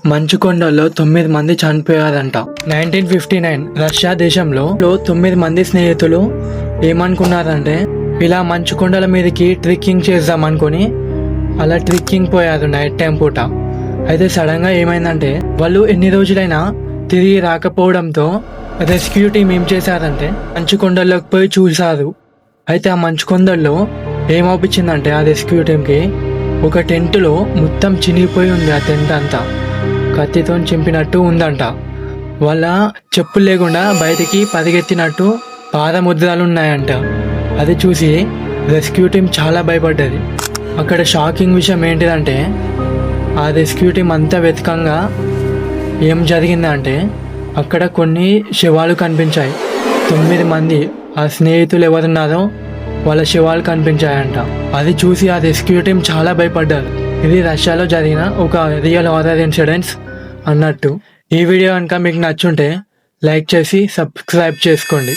మంచుకొండల్లో 9 మంది చనిపోయారంట. 1959 రష్యా దేశంలో 9 మంది స్నేహితులు ఏమనుకున్నారంటే ఇలా మంచుకొండల మీదకి ట్రెక్కింగ్ చేద్దాం అనుకుని అలా ట్రెక్కింగ్ పోయారు నైట్ టైం పూట. అయితే సడన్ గా ఏమైందంటే వాళ్ళు ఎన్ని రోజులైనా తిరిగి రాకపోవడంతో రెస్క్యూ టీం ఏం చేశారంటే మంచుకొండల్లోకి పోయి చూశారు. అయితే ఆ మంచుకొండల్లో ఏమవుపించిందంటే ఆ రెస్క్యూ టీంకి ఒక టెంట్లో మొత్తం చినిగిపోయి ఉంది. ఆ టెంట్ అంతా కత్తితో చింపినట్టు ఉందంట. వాళ్ళ చెప్పులు లేకుండా బయటికి పరిగెత్తినట్టు పాదముద్రాలు ఉన్నాయంట. అది చూసి రెస్క్యూ టీం చాలా భయపడ్డది. అక్కడ షాకింగ్ విషయం ఏంటిదంటే ఆ రెస్క్యూ టీం అంతా వెతకంగా ఏం జరిగిందంటే అక్కడ కొన్ని శవాలు కనిపించాయి. 9 మంది ఆ స్నేహితులు ఎవరున్నారో వాళ్ళ శవాలు కనిపించాయంట. అది చూసి ఆ రెస్క్యూ టీం చాలా భయపడ్డారు. ఇది రష్యాలో జరిగిన ఒక రియల్ హారర్ ఇన్సిడెంట్స్ అన్నట్టు. ఈ వీడియో కనుక మీకు నచ్చుంటే లైక్ చేసి సబ్స్క్రైబ్ చేసుకోండి.